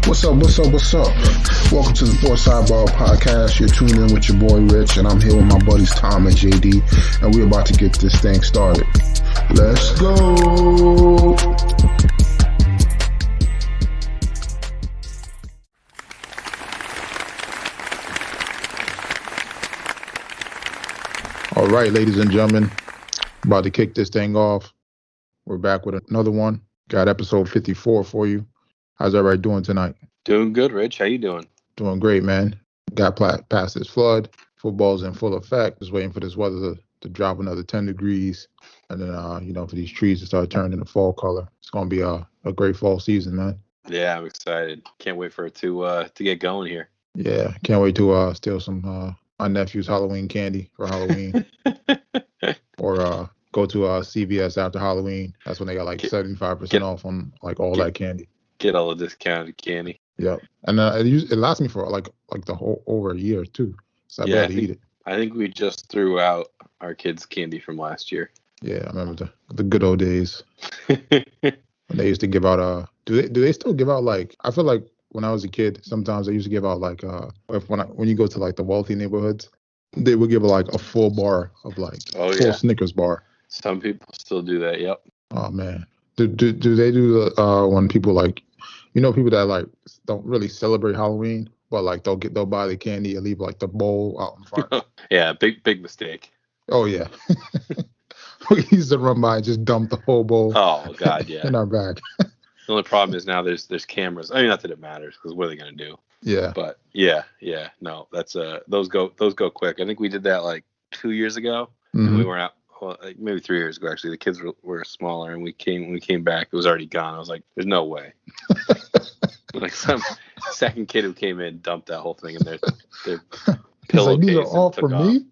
What's up? Welcome to the Sports Sidebar Podcast. You're tuned in with your boy Rich, and I'm here with my buddies Tom and JD, and we're about to get this thing started. Let's go! All right, ladies and gentlemen, about to kick this thing off. We're back with another one. Got episode 54 for you. How's everybody doing tonight? Doing good, Rich. How you doing? Doing great, man. Got past this flood. Football's in full effect. Just waiting for this weather to drop another 10 degrees. And then, for these trees to start turning into fall color. It's going to be a great fall season, man. Yeah, I'm excited. Can't wait for it to get going here. Yeah, can't wait to steal some my nephew's Halloween candy for Halloween. Or go to CVS after Halloween. That's when they got like 75% off on like all that candy. Get all the discounted candy. Yep. And it lasts me for like the whole over a year too. So I barely eat it. I think we just threw out our kids' candy from last year. Yeah, I remember the good old days. When they used to give out do they still give out like, I feel like when I was a kid, sometimes they used to give out like when you go to like the wealthy neighborhoods, they would give like a full bar of like full Snickers bar. Some people still do that. Yep. Oh man. Do they do the when people like, people that like don't really celebrate Halloween, but like they'll buy the candy and leave like the bowl out in front? Yeah, big mistake. Oh yeah. We used to run by and just dump the whole bowl. Oh God, yeah. In our bag. The only problem is now there's cameras. I mean, not that it matters, because what are they gonna do? Yeah. But yeah. No, that's those go quick. I think we did that like 2 years ago. Mm-hmm. And we were out. Well, like maybe 3 years ago, actually. The kids were smaller, and when we came back, it was already gone. I was like, "There's no way." Like some second kid who came in dumped that whole thing in their pillowcase. Like, these are all for me?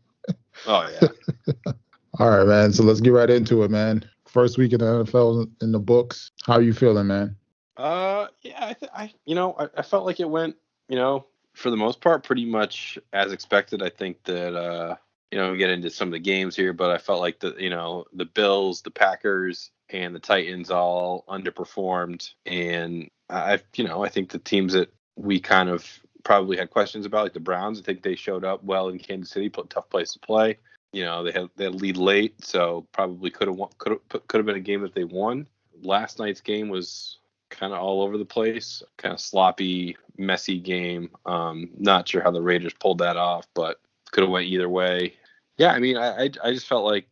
Oh yeah. All right, man. So let's get right into it, man. First week in the NFL in the books. How are you feeling, man? Yeah, I felt like it went, for the most part, pretty much as expected. I think that we get into some of the games here, but I felt like the Bills, the Packers, and the Titans all underperformed, and I think the teams that we kind of probably had questions about, like the Browns, I think they showed up well in Kansas City, put a tough place to play. They had lead late, so probably could have been a game that they won. Last night's game was kind of all over the place, kind of sloppy, messy game. Not sure how the Raiders pulled that off, but could have went either way. Yeah, I mean, I just felt like,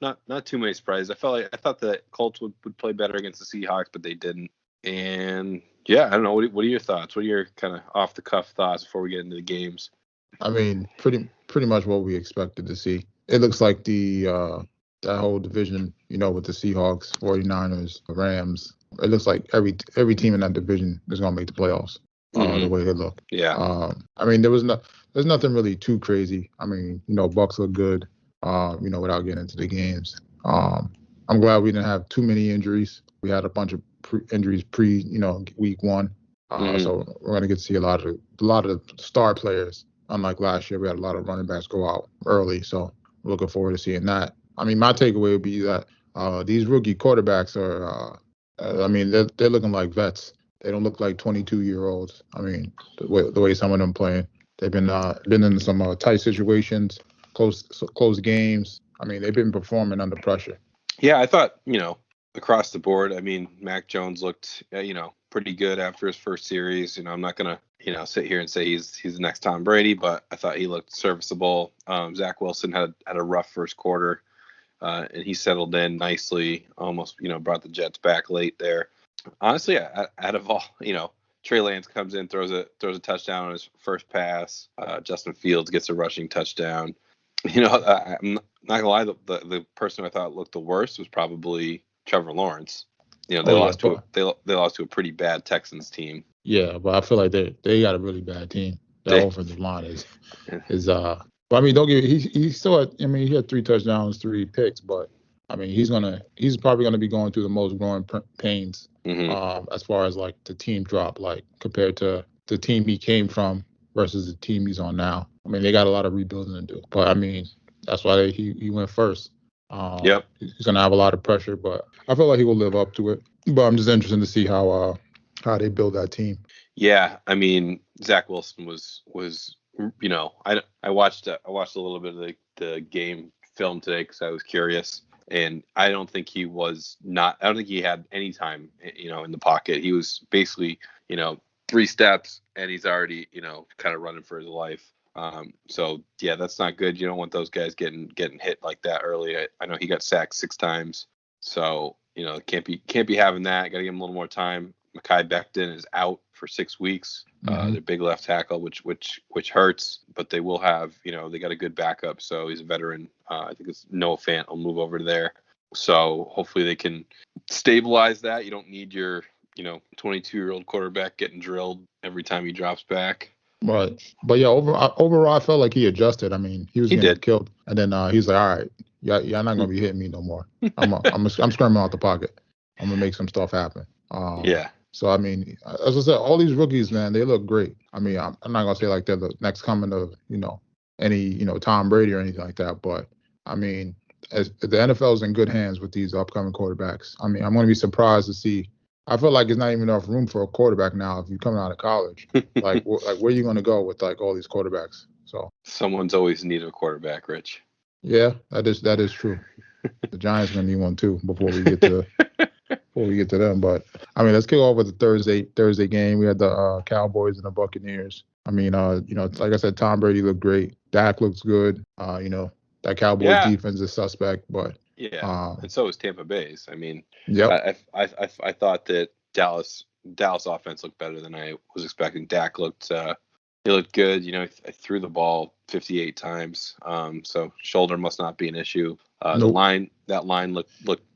not too many surprises. I thought the Colts would play better against the Seahawks, but they didn't. And yeah, I don't know. What are your thoughts? What are your kind of off the cuff thoughts before we get into the games? I mean, pretty much what we expected to see. It looks like that whole division, with the Seahawks, 49ers, Rams. It looks like every team in that division is going to make the playoffs. The way they look. Yeah. I mean, there's nothing really too crazy. I mean, Bucks look good, without getting into the games. I'm glad we didn't have too many injuries. We had a bunch of injuries week one. So we're going to get to see a lot of the star players. Unlike last year, we had a lot of running backs go out early. So we're looking forward to seeing that. I mean, my takeaway would be that these rookie quarterbacks are, they're looking like vets. They don't look like 22-year-olds. I mean, the way some of them playing, they've been in some tight situations, close games. I mean, they've been performing under pressure. Yeah, I thought across the board. I mean, Mac Jones looked pretty good after his first series. I'm not gonna sit here and say he's the next Tom Brady, but I thought he looked serviceable. Zach Wilson had a rough first quarter, and he settled in nicely. Almost brought the Jets back late there. Honestly, out of all, Trey Lance comes in, throws a touchdown on his first pass. Justin Fields gets a rushing touchdown. I'm not gonna lie, the person who I thought looked the worst was probably Trevor Lawrence. They lost to a pretty bad Texans team. Yeah, but I feel like they got a really bad team. Their offensive line is But I mean, don't get he still had. I mean, he had 3 touchdowns, 3 picks, but I mean, he's probably gonna be going through the most growing pains as far as like the team drop, like compared to the team he came from versus the team he's on now. I mean, they got a lot of rebuilding to do, but I mean, that's why he went first. Yep. He's gonna have a lot of pressure, but I feel like he will live up to it. But I'm just interested to see how they build that team. Yeah, I mean, Zach Wilson was I watched a little bit of the game film today because I was curious, and I don't think he was not. I don't think he had any time, in the pocket. He was basically, 3 steps, and he's already, kind of running for his life. So yeah, that's not good. You don't want those guys getting hit like that early. I know he got sacked 6 times, so can't be having that. Got to give him a little more time. Mekhi Becton is out for 6 weeks. Their big left tackle, which hurts, but they will have, they got a good backup. So he's a veteran. I think it's Noah Fant will move over there. So hopefully they can stabilize that. You don't need your, 22-year-old quarterback getting drilled every time he drops back. Right. But yeah, overall, I felt like he adjusted. I mean, he was getting killed, and then he's like, all right, you're not gonna be hitting me no more. I'm screaming out the pocket. I'm gonna make some stuff happen. Yeah. So I mean, as I said, all these rookies, man, they look great. I mean, I'm not gonna say like they're the next coming of any Tom Brady or anything like that, but I mean, as the NFL is in good hands with these upcoming quarterbacks. I mean, I'm gonna be surprised to see. I feel like there's not even enough room for a quarterback now if you're coming out of college. like where are you gonna go with like all these quarterbacks? So someone's always needed a quarterback, Rich. Yeah, that is true. The Giants gonna need one too before we get to them. But I mean, let's kick off with the Thursday game. We had the Cowboys and the Buccaneers. I mean, like I said, Tom Brady looked great. Dak looks good. That Cowboys defense is suspect, but and so is Tampa Bay's. I mean, I thought that Dallas offense looked better than I was expecting. Dak looked good. I threw the ball 58 times. So shoulder must not be an issue. Nope. That line looked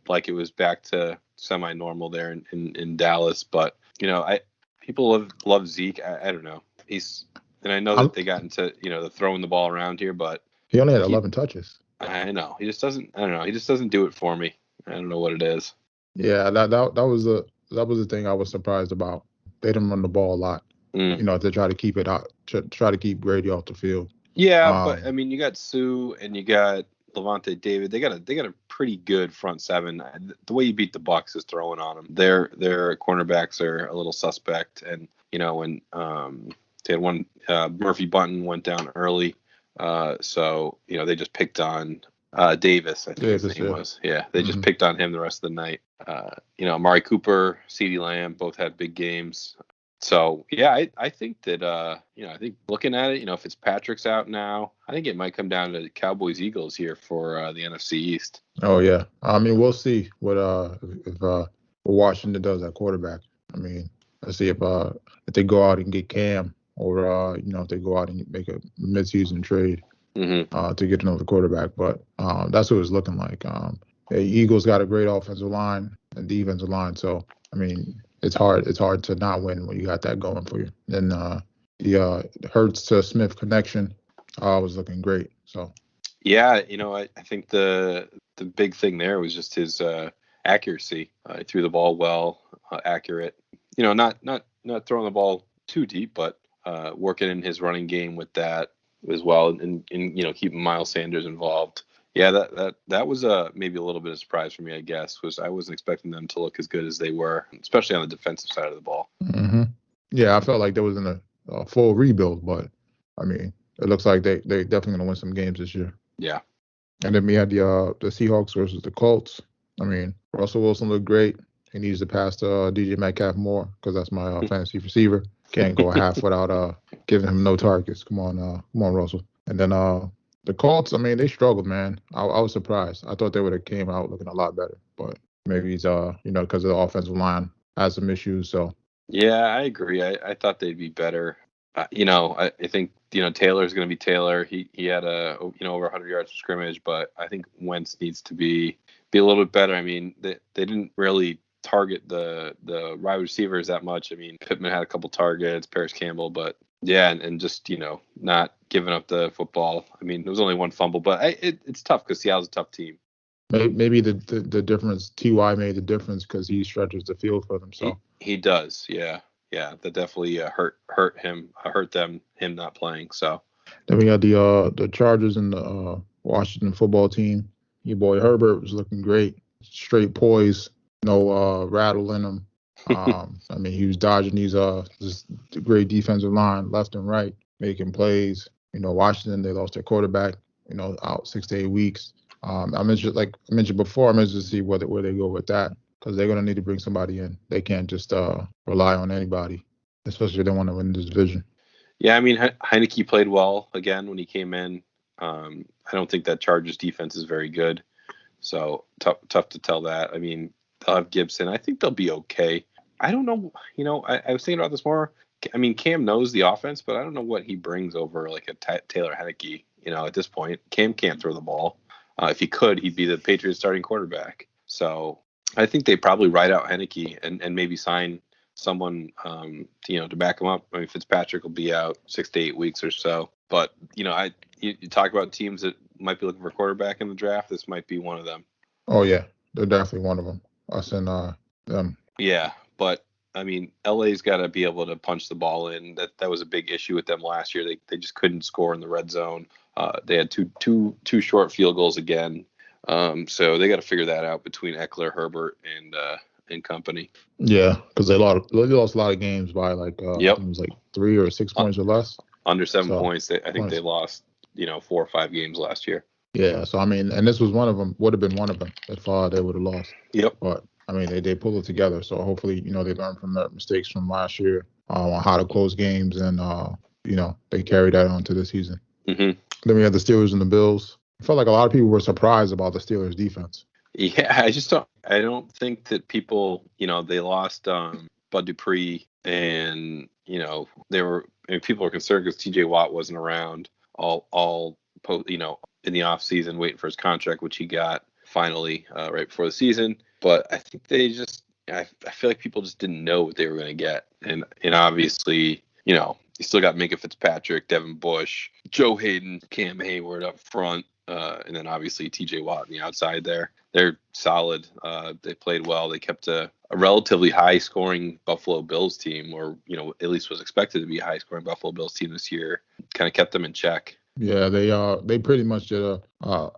like it was back to semi-normal there in Dallas. But people love Zeke. I don't know. And I know that they got into the throwing the ball around here, but he only had 11 touches. I know. He just doesn't. I don't know. He just doesn't do it for me. I don't know what it is. Yeah, that was the thing I was surprised about. They didn't run the ball a lot. To try to keep it out, try to keep Brady off the field. Yeah, but I mean, you got Sue and you got Levante David. They got a pretty good front seven. The way you beat the Bucs is throwing on them. Their cornerbacks are a little suspect, and when they had one Murphy Bunton went down early. So they just picked on Davis, I think his name was. Yeah, they just picked on him the rest of the night. Amari Cooper, CeeDee Lamb both had big games. So yeah, I think that I think looking at it, Fitzpatrick's out now. I think it might come down to Cowboys Eagles here for the NFC East. Oh yeah, I mean we'll see what if Washington does at quarterback. I mean, let's see if they go out and get Cam. Or if they go out and make a midseason trade to get another quarterback, but that's what it's looking like. The Eagles got a great offensive line and defensive line, so I mean it's hard to not win when you got that going for you. And the Hurts to Smith connection was looking great. So yeah, I think the big thing there was just his accuracy. He threw the ball well, accurate. Not throwing the ball too deep, but working in his running game with that as well, and keeping Miles Sanders involved. Yeah, that was maybe a little bit of surprise for me. I guess I wasn't expecting them to look as good as they were, especially on the defensive side of the ball. Mm-hmm. Yeah, I felt like there was in a full rebuild, but I mean, it looks like they definitely gonna win some games this year. Yeah. And then we had the Seahawks versus the Colts. I mean, Russell Wilson looked great. He needs to pass to DJ Metcalf more because that's my fantasy receiver. Can't go a half without giving him no targets. Come on, Russell. And then the Colts, I mean, they struggled, man. I was surprised. I thought they would have came out looking a lot better, but maybe it's because of the offensive line has some issues. So yeah, I agree. I thought they'd be better. I think Taylor's going to be Taylor. He had over 100 yards of scrimmage, but I think Wentz needs to be a little bit better. I mean, they didn't really target the wide receivers that much. I mean, Pittman had a couple targets, Paris Campbell, but yeah, and just not giving up the football. I mean, there was only one fumble, but it's tough because Seattle's a tough team. Maybe the difference, Ty made the difference because he stretches the field for them. So he does, yeah, that definitely hurt them not playing. So then we got the Chargers and the Washington football team. Your boy Herbert was looking great, straight poise. No rattle in him. I mean, he was dodging these this great defensive line left and right, making plays. Washington, they lost their quarterback, out 6 to 8 weeks. I'm interested, like I mentioned before, I'm interested to see where they go with that because they're going to need to bring somebody in. They can't just rely on anybody, especially if they want to win this division. Yeah, I mean, Heineke played well again when he came in. I don't think that Chargers defense is very good, so tough to tell that. I mean, they'll have Gibson. I think they'll be okay. I don't know. I was thinking about this more. I mean, Cam knows the offense, but I don't know what he brings over like a Taylor Heineke. At this point, Cam can't throw the ball. If he could, he'd be the Patriots starting quarterback. So I think they probably ride out Heineke and maybe sign someone to back him up. I mean, Fitzpatrick will be out 6 to 8 weeks or so. But you talk about teams that might be looking for a quarterback in the draft. This might be one of them. Oh yeah, they're definitely one of them. Us and them. Yeah, but I mean, LA's got to be able to punch the ball in. That was a big issue with them last year. They just couldn't score in the red zone. They had two short field goals again. So they got to figure that out between Eckler, Herbert, and company. Yeah, because they lost a lot of games by I think it was like 3 or 6 points or less. Under 7 points. I think they lost 4 or 5 games last year. Yeah, so I mean, and this was one of them. Would have been one of them if they would have lost. Yep. But I mean, they pulled it together. So hopefully, they learned from their mistakes from last year on how to close games, and they carry that on to this season. Mm-hmm. Then we had the Steelers and the Bills. I felt like a lot of people were surprised about the Steelers defense. Yeah, I don't think that people, they lost Bud Dupree, and people were concerned because TJ Watt wasn't around all in the off season waiting for his contract, which he got finally right before the season. But I think I feel like people just didn't know what they were going to get, and obviously, you still got Minka Fitzpatrick, Devin Bush, Joe Hayden, Cam Hayward up front, and then obviously TJ Watt on the outside there. They're solid. They played well. They kept a relatively high-scoring Buffalo Bills team, or at least was expected to be a high-scoring Buffalo Bills team this year. Kind of kept them in check. Yeah, they pretty much did a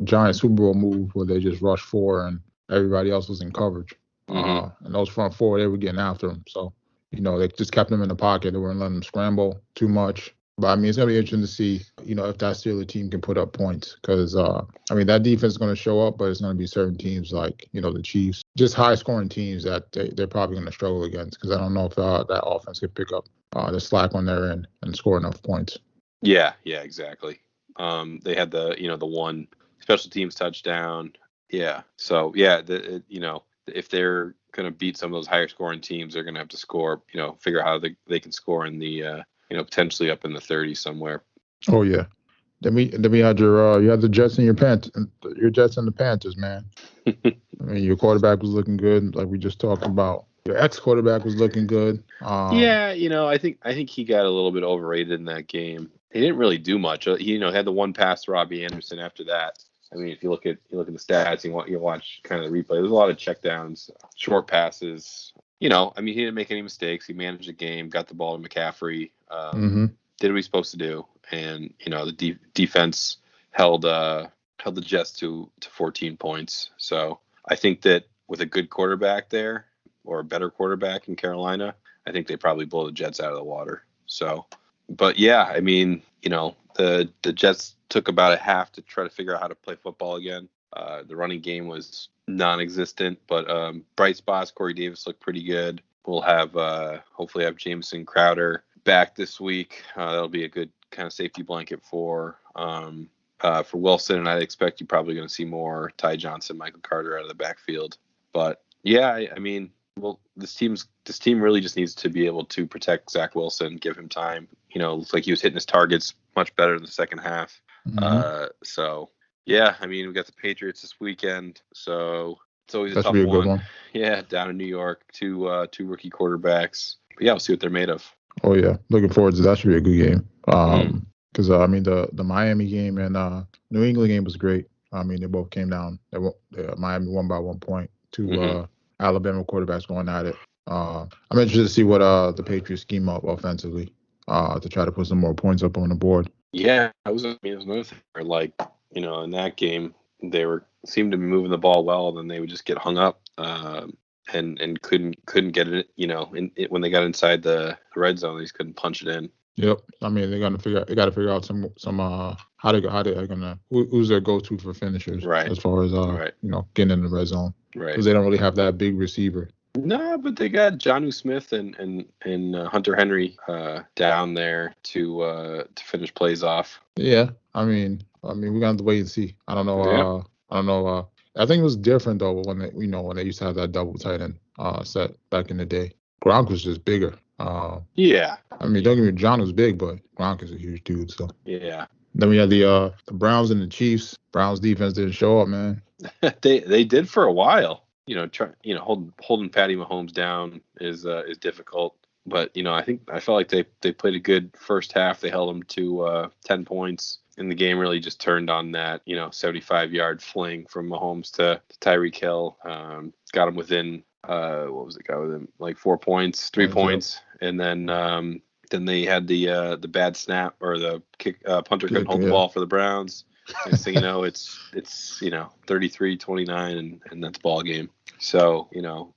giant Super Bowl move where they just rushed 4 and everybody else was in coverage. Mm-hmm. And those front 4, they were getting after them. So they just kept them in the pocket. They weren't letting them scramble too much. But I mean, it's gonna be interesting to see if that Steelers team can put up points because I mean that defense is gonna show up, but it's gonna be certain teams like the Chiefs, just high scoring teams that they're probably gonna struggle against because I don't know if that offense can pick up the slack on their end and score enough points. Yeah, exactly. They had the one special teams touchdown. Yeah. So yeah, if they're gonna beat some of those higher scoring teams, they're gonna have to score. Figure out how they can score in the potentially up in the 30s somewhere. Oh yeah. Then we had you had the Jets and your Jets and the Panthers, man. I mean, your quarterback was looking good, like we just talked about. Your ex-quarterback was looking good. Yeah, I think he got a little bit overrated in that game. He didn't really do much. He had the one pass to Robbie Anderson after that. I mean, if you look at the stats, you watch kind of the replay. There's a lot of checkdowns, short passes. I mean, he didn't make any mistakes. He managed the game, got the ball to McCaffrey, did what he's supposed to do, and the defense held the Jets to 14 points. So I think that with a good quarterback there, or a better quarterback in Carolina, I think they probably blow the Jets out of the water. So, but yeah, I mean, the Jets took about a half to try to figure out how to play football again. The running game was non-existent, but bright spots. Corey Davis looked pretty good. We'll have hopefully have Jameson Crowder back this week. That'll be a good kind of safety blanket for Wilson, and I expect you're probably going to see more Ty Johnson, Michael Carter out of the backfield. But yeah, I mean, well, this team really just needs to be able to protect Zach Wilson, give him time. Looks like he was hitting his targets much better in the second half. Mm-hmm. So yeah, I mean, we got the Patriots this weekend, so it's always a tough one. Good one. Yeah, down in New York, two rookie quarterbacks. But yeah, we'll see what they're made of. Oh yeah, looking forward to that. Should be a good game. Because I mean, the Miami game and New England game was great. I mean, they both came down. Miami won by 1 point. Two Alabama quarterbacks going at it. I'm interested to see what the Patriots scheme up offensively to try to put some more points up on the board. Yeah, it was another thing. Like, in that game, they seemed to be moving the ball well, then they would just get hung up. and couldn't get it. When they got inside the red zone, they just couldn't punch it in. Yep. I mean, they got to figure out some how they're gonna who's their go-to for finishers Right. as far as Right. getting in the red zone, Right. because they don't really have that big receiver. No, but they got Jonnu Smith and Hunter Henry down there to finish plays off. Yeah. I mean, we're gonna have to wait and see. I don't know. Yeah. I don't know. I think it was different though when they used to have that double tight end set back in the day. Gronk was just bigger. Yeah. I mean, don't get me, John was big, but Gronk is a huge dude. So Yeah. then we had the Browns and the Chiefs. Browns defense didn't show up, man. They did for a while. Holding Patty Mahomes down is difficult. But I felt like they played a good first half. They held them to 10 points, and the game really just turned on that 75-yard fling from Mahomes to Tyreek Hill. Got him within what was it? Got within like 4 points, 3 points, and then they had the bad snap or the kick. Punter couldn't hold the ball for the Browns. Next thing you know, it's 33-29, and that's ball game. So,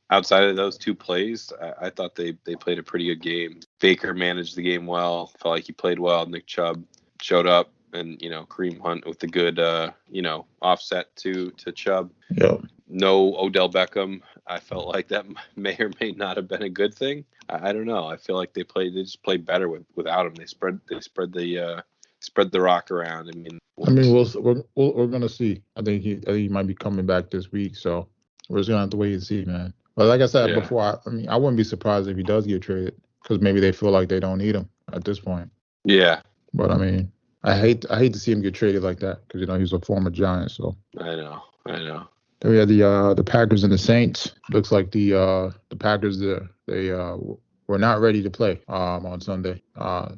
outside of those two plays, I thought they played a pretty good game. Baker managed the game well. Felt like he played well. Nick Chubb showed up, and Kareem Hunt with the good offset to Chubb. Yeah. No Odell Beckham. I felt like that may or may not have been a good thing. I don't know. I feel like they just played better without him. They spread the rock around. we're gonna see. I think he might be coming back this week, so we're just gonna have to wait and see, man. But like I said before, I wouldn't be surprised if he does get traded, because maybe they feel like they don't need him at this point. Yeah. But I hate to see him get traded like that, because he's a former Giant. So I know. Then we had the Packers and the Saints. Looks like the Packers they were not ready to play on Sunday.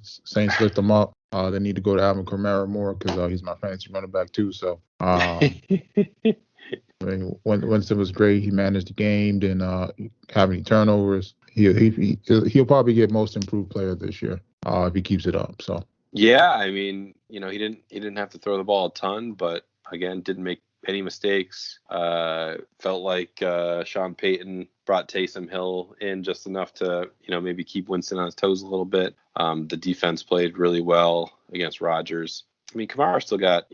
Saints lift them up. They need to go to Alvin Kamara more, because he's my fantasy running back too. So Winston was great. He managed the game, didn't have any turnovers. He'll probably get most improved player this year if he keeps it up. So yeah, he didn't have to throw the ball a ton, but again, didn't make any mistakes. Felt like Sean Payton brought Taysom Hill in just enough to maybe keep Winston on his toes a little bit. The defense played really well against Rodgers. Kamara still got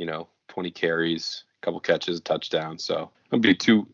20 carries, a couple catches, a touchdown. So don't be too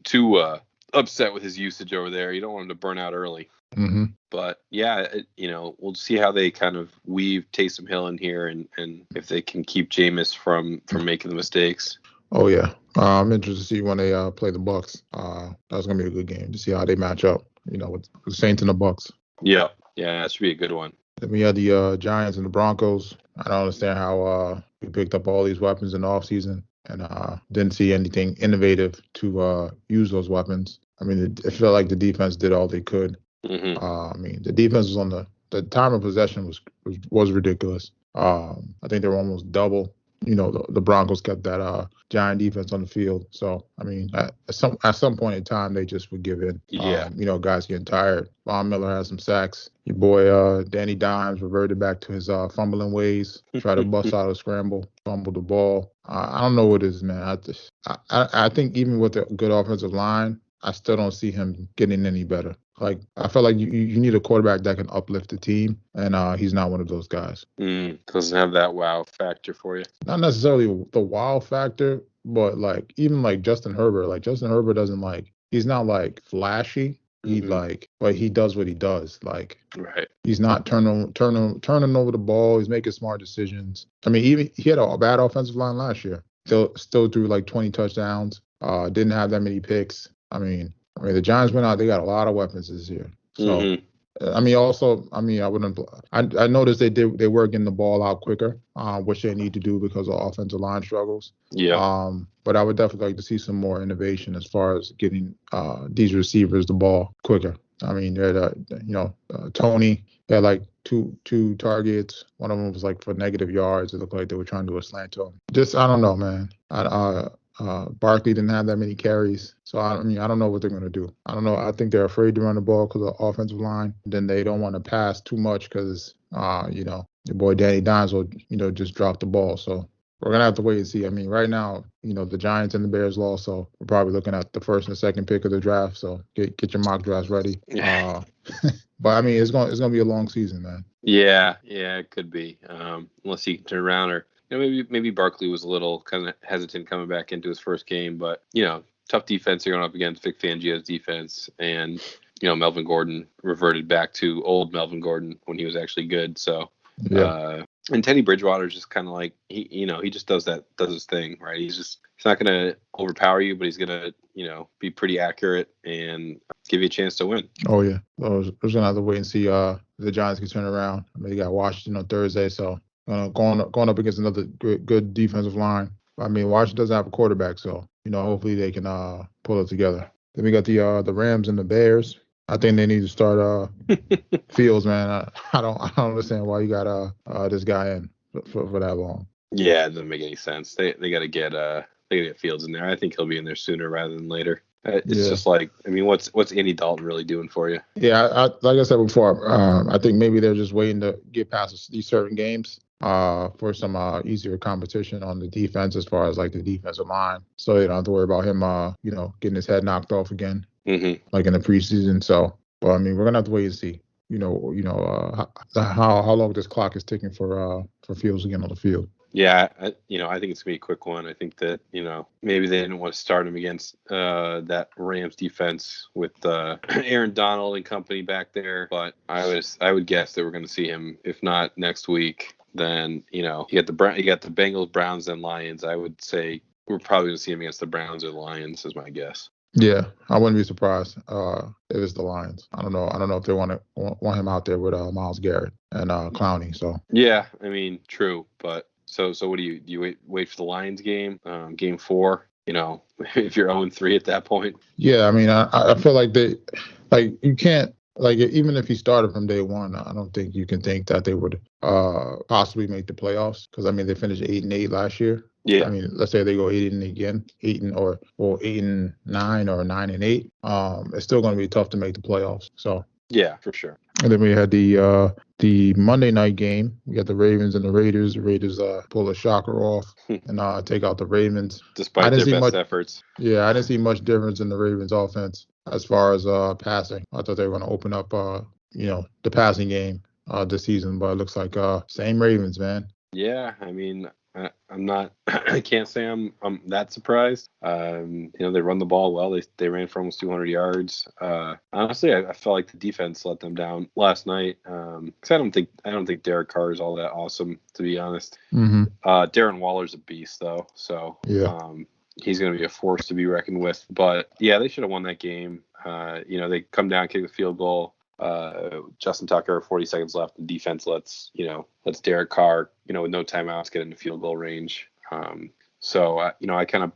upset with his usage over there. You don't want him to burn out early. Mm-hmm. But yeah, we'll see how they kind of weave Taysom Hill in here, and if they can keep Jameis from making the mistakes. Oh yeah, I'm interested to see when they play the Bucks. That's gonna be a good game to see how they match up. With the Saints and the Bucks. Yeah, that should be a good one. Then we had the Giants and the Broncos. I don't understand how we picked up all these weapons in the offseason and didn't see anything innovative to use those weapons. It felt like the defense did all they could. Mm-hmm. The defense was on the time of possession was ridiculous. I think they were almost double. The Broncos kept that Giant defense on the field. So, at some point in time, they just would give in. Yeah. Guys getting tired. Von Miller has some sacks. Your boy Danny Dimes reverted back to his fumbling ways. Tried to bust out a scramble, fumbled the ball. I don't know what it is, man. I think even with a good offensive line, I still don't see him getting any better. Like, I feel like you need a quarterback that can uplift the team, and he's not one of those guys. Doesn't have that wow factor for you. Not necessarily the wow factor, but even Justin Herbert. Like, Justin Herbert doesn't he's not flashy. But he does what he does. Right. He's not turning over the ball. He's making smart decisions. Even he had a bad offensive line last year. Still threw 20 touchdowns. Didn't have that many picks. The Giants went out. They got a lot of weapons this year. So, I noticed they were getting the ball out quicker, which they need to do because of offensive line struggles. Yeah. But I would definitely like to see some more innovation as far as getting these receivers the ball quicker. Tony had two targets. One of them was for negative yards. It looked like they were trying to do a slant to him. I don't know, man. Barkley didn't have that many carries. So, I don't know what they're going to do. I don't know. I think they're afraid to run the ball because of the offensive line. Then they don't want to pass too much because, your boy Danny Dimes will, just drop the ball. So, we're gonna have to wait and see. I mean, right now, the Giants and the Bears lost, so we're probably looking at the first and second pick of the draft. So get your mock drafts ready. Yeah. But I mean, it's gonna be a long season, man. Yeah, it could be. Unless he can turn around, or maybe Barkley was a little kind of hesitant coming back into his first game, but tough defense you're going up against Vic Fangio's defense, and Melvin Gordon reverted back to old Melvin Gordon when he was actually good. So Yeah. And Teddy Bridgewater is just kind of like he just does his thing, right? He's not going to overpower you, but he's going to be pretty accurate and give you a chance to win. Oh yeah, I was gonna have to wait and see if the Giants can turn around. I mean, they got Washington on Thursday, so going up against another good defensive line. I mean, Washington doesn't have a quarterback, so hopefully they can pull it together. Then we got the Rams and the Bears. I think they need to start Fields, man. I don't understand why you got this guy in for that long. Yeah, it doesn't make any sense. They got to get Fields in there. I think he'll be in there sooner rather than later. It's just like, I mean, what's Andy Dalton really doing for you? Yeah, like I said before, I think maybe they're just waiting to get past these certain games for some easier competition on the defense as far as like the defensive line, so they don't have to worry about him, getting his head knocked off again, like in the preseason. So, but I mean, we're gonna have to wait and see, how long this clock is ticking for Fields to get on the field. Yeah, I think it's gonna be a quick one. I think that maybe they didn't want to start him against that Rams defense with Aaron Donald and company back there. But I would guess that we're gonna see him, if not next week, then you got the Bengals, Browns, and Lions. I would say we're probably gonna see him against the Browns or the Lions, is my guess. Yeah, I wouldn't be surprised if it's the Lions. I don't know if they want him out there with Myles Garrett and Clowney. So yeah, I mean, true, but. So what do you wait for the Lions game, game 4? If you're 0-3 at that point. Yeah, I mean, I feel like you can't, like, even if he started from day one, I don't think you can think that they would possibly make the playoffs, because I mean they finished 8-8 last year. Yeah. I mean, let's say they go 8-8 again, 8-9 or 9-8. It's still going to be tough to make the playoffs. So. Yeah, for sure. And then we had the Monday night game. We got the Ravens and the Raiders. The Raiders pull a shocker off and take out the Ravens. Despite their best efforts. Yeah, I didn't see much difference in the Ravens offense as far as passing. I thought they were going to open up, the passing game this season, but it looks like same Ravens, man. Yeah, I mean, I'm not. I can't say I'm that surprised. They run the ball well. They ran for almost 200 yards. Honestly, I felt like the defense let them down last night. Because I don't think Derek Carr is all that awesome, to be honest. Mm-hmm. Darren Waller's a beast, though. So yeah. He's going to be a force to be reckoned with. But yeah, they should have won that game. They come down, kick the field goal. Justin Tucker, 40 seconds left. The defense lets Derek Carr, with no timeouts, get into field goal range. So I kind of,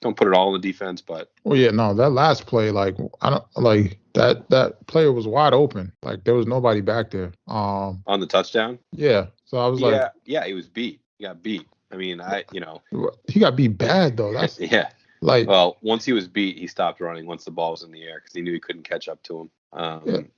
don't put it all in the defense, but. Well, yeah, no, that last play, like, I don't like that player was wide open. Like, there was nobody back there. On the touchdown? Yeah. So I was yeah, he was beat. He got beat. I mean, he got beat bad though. That's yeah. Like, well, once he was beat, he stopped running once the ball was in the air because he knew he couldn't catch up to him.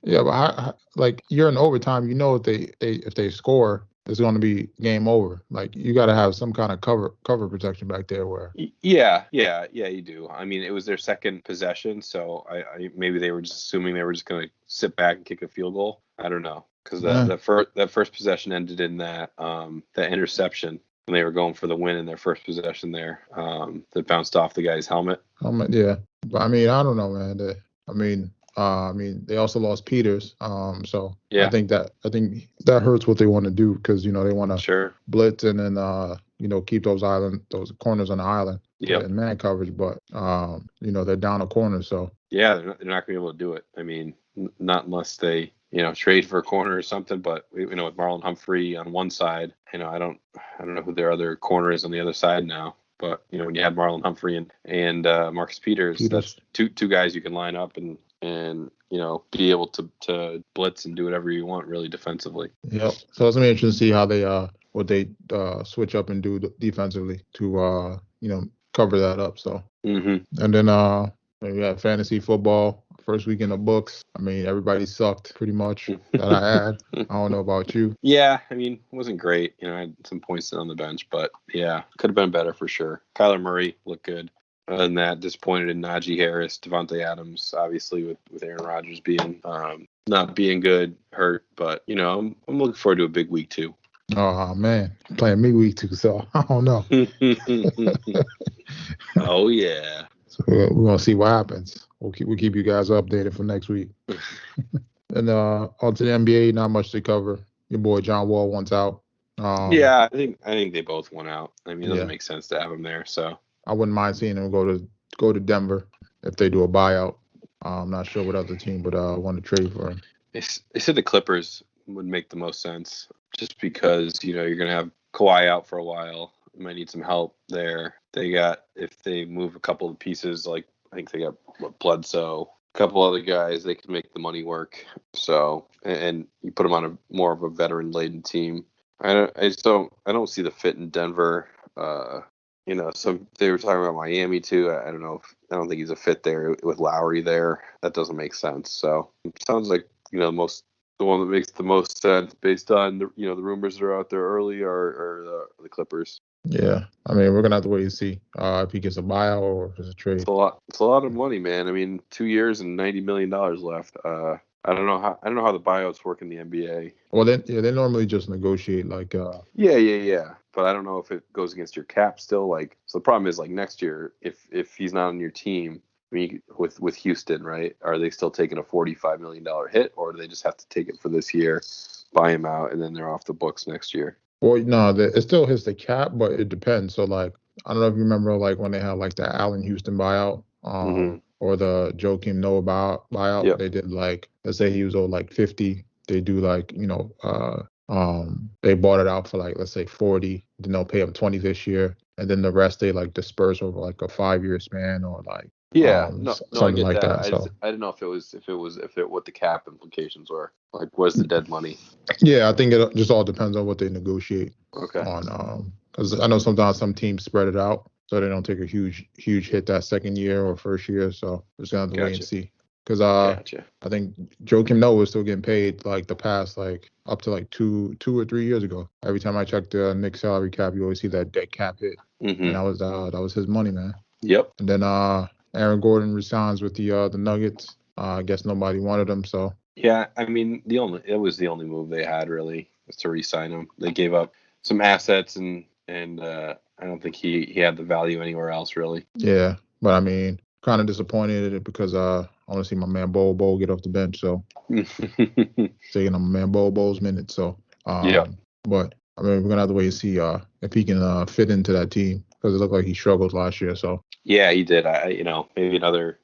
Yeah, but like, you're in overtime. If they score, it's going to be game over. Like, you got to have some kind of cover protection back there. Where yeah, you do. I mean, it was their second possession, so I maybe they were just assuming they were just going to sit back and kick a field goal. I don't know, because that first possession ended in that interception. When they were going for the win in their first possession there, that bounced off the guy's helmet. Yeah, but I mean, I don't know, man. I mean, they also lost Peters. So yeah. I think that hurts what they want to do, because they want to blitz and then keep those corners on the island in man coverage. But they're down a corner, so yeah, they're not going to be able to do it. I mean, not unless they trade for a corner or something. But with Marlon Humphrey on one side, I don't know who their other corner is on the other side now. But when you have Marlon Humphrey and Marcus Peters, that's two guys you can line up and be able to blitz and do whatever you want really defensively. Yep. So it's gonna be interesting to see how they what they switch up and do defensively to cover that up. So and then we have fantasy football. first week in the books. I mean, everybody sucked pretty much that I had. I don't know about you. Yeah, I mean, it wasn't great. I had some points on the bench, but yeah, could have been better for sure. Kyler Murray looked good. Other than that, disappointed in Najee Harris, Devontae Adams, obviously with Aaron Rodgers being not being good, hurt. But I'm looking forward to a big week too. Oh man, playing me week 2, so I don't know. Oh yeah. So we're gonna see what happens. We'll keep you guys updated for next week. And on to the NBA, not much to cover. Your boy John Wall wants out. Yeah, I think they both went out. I mean, it doesn't Yeah. make sense to have him there. So I wouldn't mind seeing him go to Denver if they do a buyout. I'm not sure what other team, but I want to trade for him. they said the Clippers would make the most sense, just because you're gonna have Kawhi out for a while. You might need some help there. If they move a couple of pieces, like I think they got Bledsoe, a couple other guys, they can make the money work. So and you put them on more of a veteran laden team. I don't see the fit in Denver. So they were talking about Miami too. I don't think he's a fit there with Lowry there. That doesn't make sense. So it sounds like the one that makes the most sense based on the rumors that are out there early are the Clippers. Yeah, I mean we're gonna have to wait and see if he gets a buyout or if it's a trade. It's a lot of money, man. I mean, 2 years and $90 million left. I don't know how the buyouts work in the NBA. Well, they normally just negotiate like. Yeah. But I don't know if it goes against your cap still. Like, so the problem is like next year, if he's not on your team, I mean, with Houston, right? Are they still taking a $45 million hit, or do they just have to take it for this year, buy him out, and then they're off the books next year? Well, no, it still hits the cap, but it depends. So like, I don't know if you remember like when they had like the Allen Houston buyout. Or the Joakim Noah buyout. Yep. They did like, let's say he was owed like 50. They do like, they bought it out for like, let's say 40. Then they'll pay him 20 this year. And then the rest they like disperse over like a 5-year span or like something I get like that. So I didn't know what the cap implications were. Like, where's the dead money? Yeah, I think it just all depends on what they negotiate. Okay. On because I know sometimes some teams spread it out, so they don't take a huge hit that second year or first year. So we're just gonna have to wait and see. Because I think Joakim Noah was still getting paid like the past like up to like two or 3 years ago. Every time I checked the Knicks salary cap, you always see that dead cap hit, and that was his money, man. Yep. And then Aaron Gordon resigns with the Nuggets. I guess nobody wanted him, so. Yeah, I mean it was the only move they had really, was to re-sign him. They gave up some assets and I don't think he had the value anywhere else really. Yeah, but I mean, kind of disappointed in it because I want to see my man Bol get off the bench, so taking on my man Bol's minutes. So yeah. But I mean, we're gonna have to wait and see if he can fit into that team, because it looked like he struggled last year. So yeah, he did. Maybe another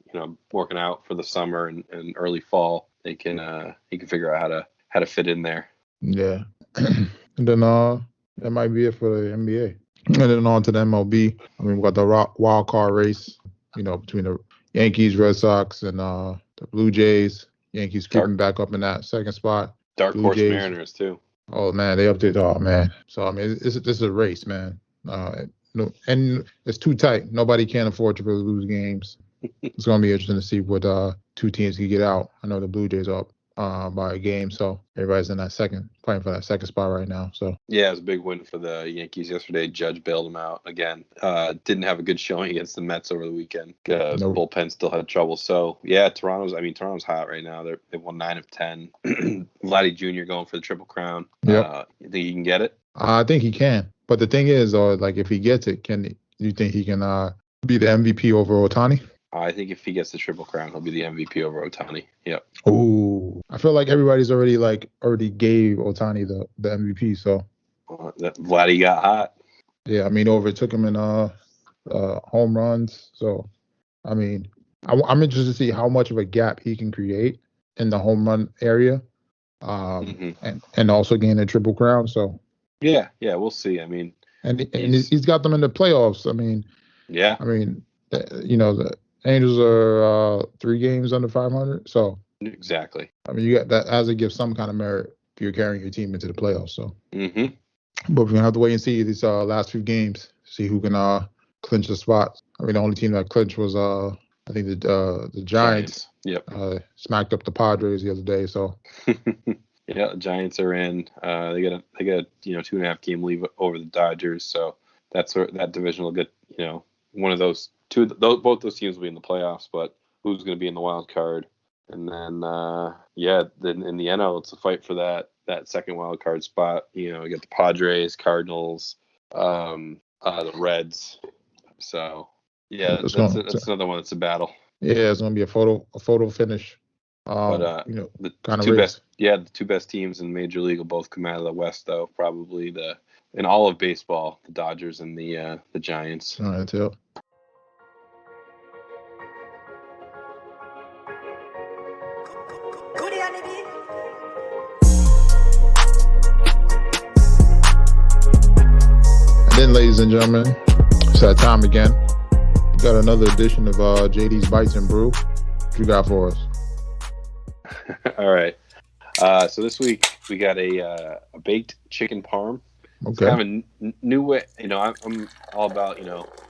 working out for the summer and early fall, he can figure out how to fit in there. Yeah, and then that might be it for the NBA. And then on to the MLB. I mean, we got the wild card race, between the Yankees, Red Sox, and the Blue Jays. Yankees creeping back up in that second spot. Dark Blue Horse Jays. Mariners too. Oh man, they updated. Oh man. So I mean, this is a race, man. And it's too tight. Nobody can afford to really lose games. It's gonna be interesting to see what two teams can get out. I know the Blue Jays are up by a game, so everybody's in playing for that second spot right now. So yeah, it was a big win for the Yankees yesterday. Judge bailed them out again. Didn't have a good showing against the Mets over the weekend. Nope. Bullpen still had trouble. So yeah, Toronto's hot right now. They won 9 of 10. Vladdy Jr. going for the Triple Crown. Yep. You think he can get it? I think he can. But the thing is, like if he gets it, you think he can be the MVP over Ohtani? I think if he gets the Triple Crown, he'll be the MVP over Ohtani. Yep. Ooh, I feel like everybody's already gave Ohtani the MVP. So Vladdy got hot. Yeah, I mean, overtook him in home runs. So, I mean, I'm interested to see how much of a gap he can create in the home run area, and also gain a Triple Crown. So. Yeah, we'll see. I mean, and he's got them in the playoffs. I mean, yeah. I mean, the Angels are 3 games under 500. So exactly. I mean, you got that has to give some kind of merit if you're carrying your team into the playoffs. So. But we're gonna have to wait and see these last few games, see who can clinch the spot. I mean, the only team that clinched was I think the Giants Yep. smacked up the Padres the other day. So yeah, the Giants are in. They got a 2.5 game lead over the Dodgers. So that division will get one of those two. Both those teams will be in the playoffs, but who's going to be in the wild card? And then then in the NL, it's a fight for that second wild card spot. You get the Padres, Cardinals, the Reds. So yeah, that's another one that's a battle. Yeah, it's gonna be a photo finish. But the two best teams in Major League will both come out of the West, though. Probably in all of baseball, the Dodgers and the Giants. All right, too. And then, ladies and gentlemen, it's that time again. We got another edition of JD's Bites and Brew. What you got for us? All right. So this week we got a baked chicken parm. Okay. It's kind of a new way. I'm all about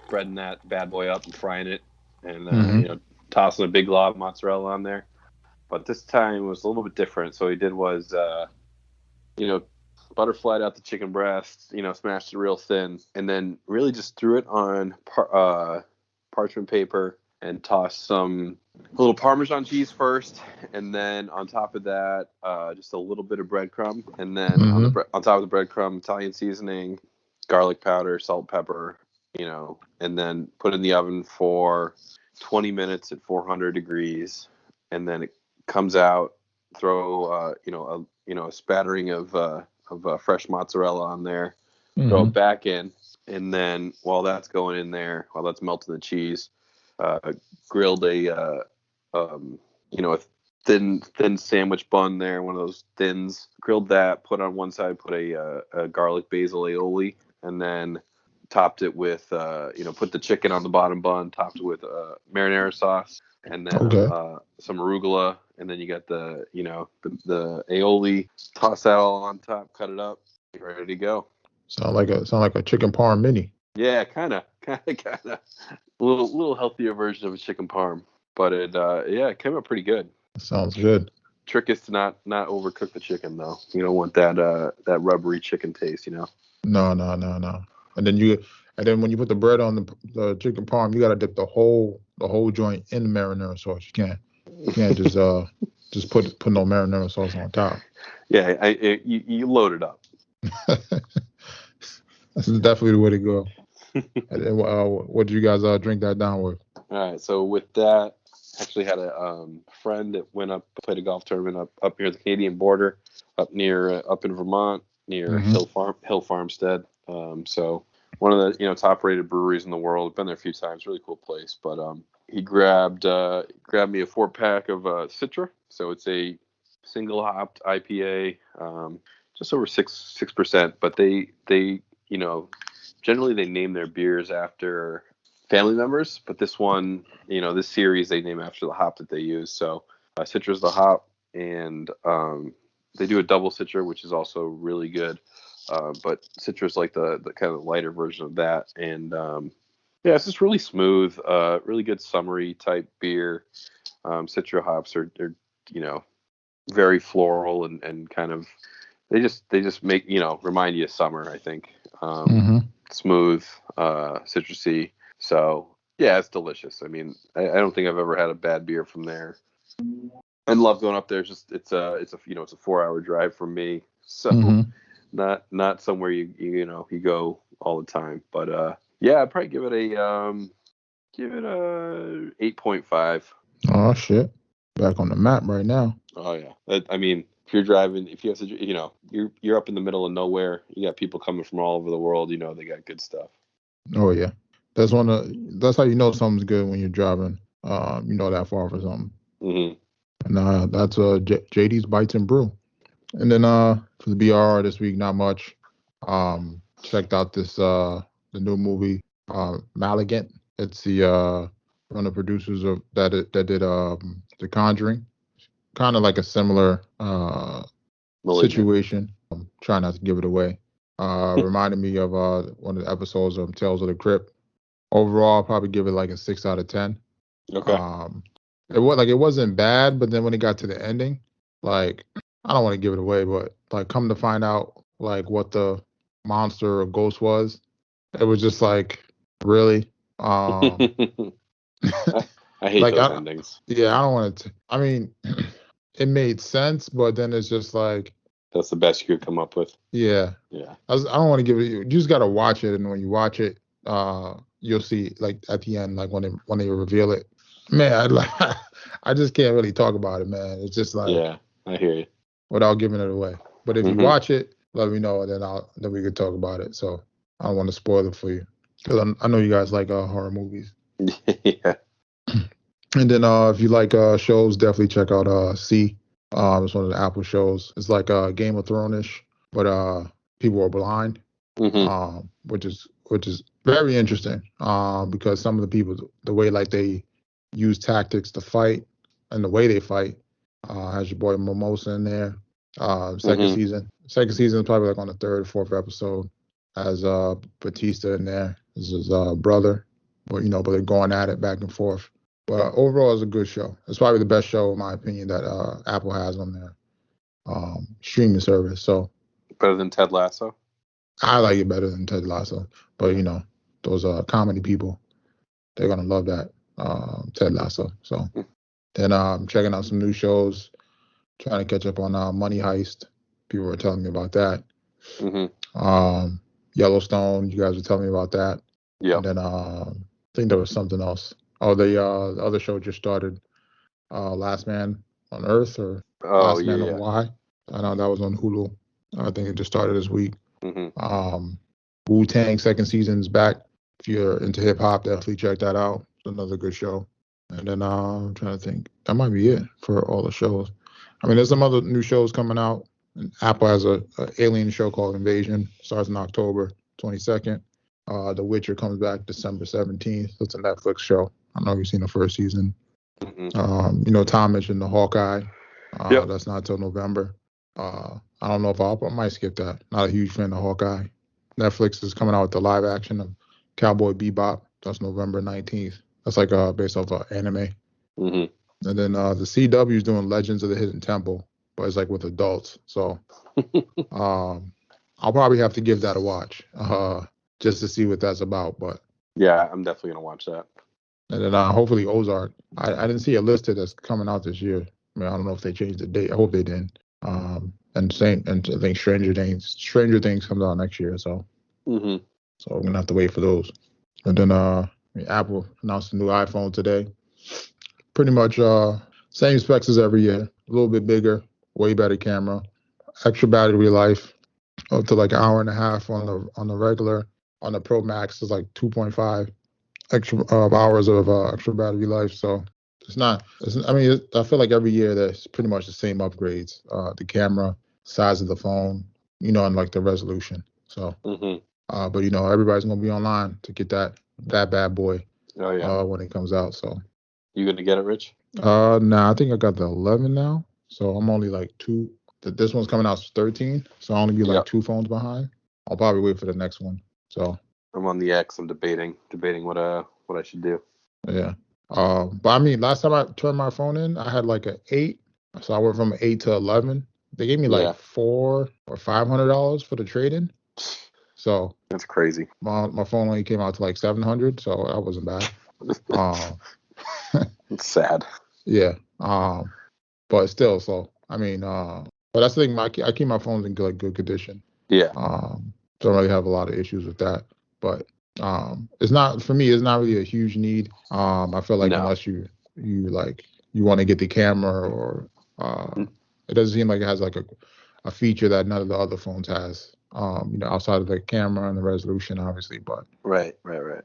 breading that bad boy up and frying it, and tossing a big glob of mozzarella on there. But this time was a little bit different. So what he did was butterflied out the chicken breast, smashed it real thin, and then really just threw it on parchment paper and tossed some a little Parmesan cheese first, and then on top of that, just a little bit of breadcrumb, and then on top of the breadcrumb, Italian seasoning, garlic powder, salt, pepper, and then put it in the oven for 20 minutes at 400 degrees, and then it comes out. Throw a spattering of fresh mozzarella on there. Throw it back in, and then while that's going in there, while that's melting the cheese, grilled a thin sandwich bun there, one of those thins. Grilled that, put on one side, put a garlic basil aioli, and then topped it with put the chicken on the bottom bun, topped it with marinara sauce, and then some arugula, and then you got the aioli. Toss that all on top, cut it up, get ready to go. Sound like a chicken parm mini. Yeah, kind of. A little healthier version of a chicken parm, but it came out pretty good. Sounds good. Trick is to not overcook the chicken, though. You don't want that rubbery chicken taste, No. And then when you put the bread on the chicken parm, you gotta dip the whole joint in the marinara sauce. You can't just put no marinara sauce on top. Yeah, you load it up. This is definitely the way to go. And then, what did you guys drink that down with? All right, so with that, actually had a friend that went up, played a golf tournament up near the Canadian border, up in Vermont, near Hill Farmstead. So one of the top rated breweries in the world. Been there a few times, really cool place. But he grabbed me a 4-pack of Citra. So it's a single hopped IPA, just over 6%. But they generally they name their beers after family members, but this one, this series they name after the hop that they use. So Citra's the hop, and they do a double Citra, which is also really good. But Citra's like the kind of lighter version of that, and it's just really smooth, really good summery type beer. Citra hops are very floral and kind of they just make remind you of summer, I think. Smooth, citrusy. So yeah, it's delicious. I mean, I don't think I've ever had a bad beer from there. And love going up there. It's a 4-hour drive from me. So not somewhere you go all the time. But I'd probably give it a 8.5. Oh shit. Back on the map right now. Oh yeah. I mean, if you're driving, if you have to, you're up in the middle of nowhere. You got people coming from all over the world. They got good stuff. Oh yeah, that's how you know something's good when you're driving. That far for something. And that's JD's Bites and Brew. And then for the BRR this week, not much. Checked out this the new movie Malignant. It's the one of the producers of that did The Conjuring. Kind of like a similar situation. I'm trying not to give it away. Reminded me of one of the episodes of Tales of the Crypt. Overall, I'll probably give it like a 6 out of 10. Okay. It wasn't bad, but then when it got to the ending, like I don't want to give it away, but like come to find out like what the monster or ghost was, it was just like really. I hate Like those endings. yeah, I don't want to. I mean, it made sense, but then it's just like That's the best you could come up with. yeah. Yeah. I don't want to give it. You just got to watch it, and when you watch it, you'll see like at the end, like when they reveal it. Man, I just can't really talk about it, man. It's just like Yeah, I hear you. without giving it away. But if you Mm-hmm. watch it, let me know, and then we could talk about it. So I don't want to spoil it for you because I know you guys like horror movies. Yeah. And then if you like shows, definitely check out C. It's one of the Apple shows. It's like Game of Thrones-ish, but people are blind, Mm-hmm. which is very interesting because some of the people, the way like they use tactics to fight and the way they fight, has your boy Mimosa in there. Second Mm-hmm. season. Second season is probably like on the third, fourth episode. Has Batista in there. This is his brother, but they're going at it back and forth. But overall, it's a good show. It's probably the best show, in my opinion, that Apple has on their streaming service. So Better than Ted Lasso? I like it better than Ted Lasso. But those comedy people, they're gonna love that Ted Lasso. So then I'm checking out some new shows, trying to catch up on Money Heist. People were telling me about that. Mm-hmm. Yellowstone, you guys were telling me about that. Yeah. And then I think there was something else. Oh, the other show just started, Last Man on Earth or Last Man on Y. I know that was on Hulu. I think it just started this week. Mm-hmm. Wu-Tang second season's back. If you're into hip hop, definitely check that out. It's another good show. And then I'm trying to think. That might be it for all the shows. I mean, there's some other new shows coming out. Apple has a alien show called Invasion. Starts in October 22nd. The Witcher comes back December 17th. It's a Netflix show. I know you've seen the first season. Mm-hmm. Tom mentioned the Hawkeye. Yep. That's not till November. I don't know if I might skip that. Not a huge fan of Hawkeye. Netflix is coming out with the live action of Cowboy Bebop. That's November 19th. That's like based off anime. Mm-hmm. And then the CW is doing Legends of the Hidden Temple, but it's like with adults. So I'll probably have to give that a watch just to see what that's about. But yeah, I'm definitely gonna watch that. And then hopefully Ozark. I didn't see it listed as coming out this year. I mean, I don't know if they changed the date. I hope they didn't. And I think Stranger Things comes out next year. So Mm-hmm. so we're gonna have to wait for those. And then Apple announced a new iPhone today. Pretty much same specs as every year. A little bit bigger, way better camera, extra battery life, up to like an hour and a half on the regular. On the Pro Max is like 2.5 extra hours of extra battery life. So it's not. I feel like every year there's pretty much the same upgrades. The camera, size of the phone, and like the resolution. So, Mm-hmm. but everybody's gonna be online to get that bad boy. Oh yeah. When it comes out. So. You gonna get it, Rich? Nah, I think I got the 11 now. So I'm only like two. This one's coming out 13. So I'll only be like two phones behind. I'll probably wait for the next one. So. I'm on the X. I'm debating what I should do. Yeah. But I mean, last time I turned my phone in, I had like an 8. So I went from an 8 to 11. They gave me like $400 or $500 for the trade-in. So that's crazy. My phone only came out to like $700, so that wasn't bad. It's sad. Yeah. But still, so I mean, but that's the thing. I keep my phones in good condition. Yeah. Don't really have a lot of issues with that. But it's not, for me, it's not really a huge need. I feel like unless you want to get the camera or it doesn't seem like it has like a feature that none of the other phones has. Outside of the camera and the resolution, obviously. But right.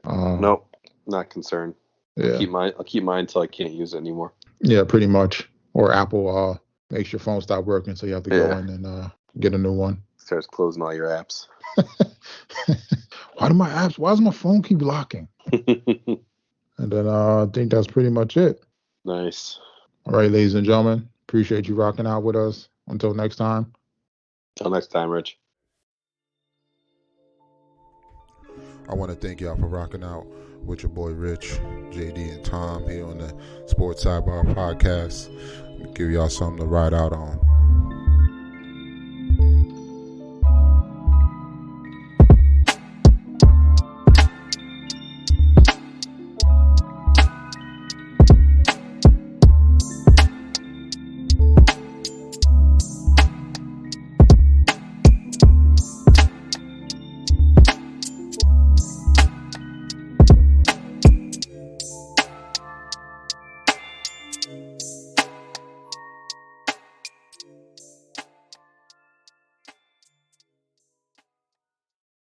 Nope, not concerned. Yeah. I'll keep mine until I can't use it anymore. Yeah, pretty much. Or Apple makes your phone stop working, so you have to go in and get a new one. Starts closing all your apps. Why does my phone keep locking? And then I think that's pretty much it. Nice. All right, ladies and gentlemen, appreciate you rocking out with us. Until next time. Until next time, Rich. I want to thank y'all for rocking out with your boy Rich, JD, and Tom here on the Sports Sidebar Podcast. Give y'all something to ride out on.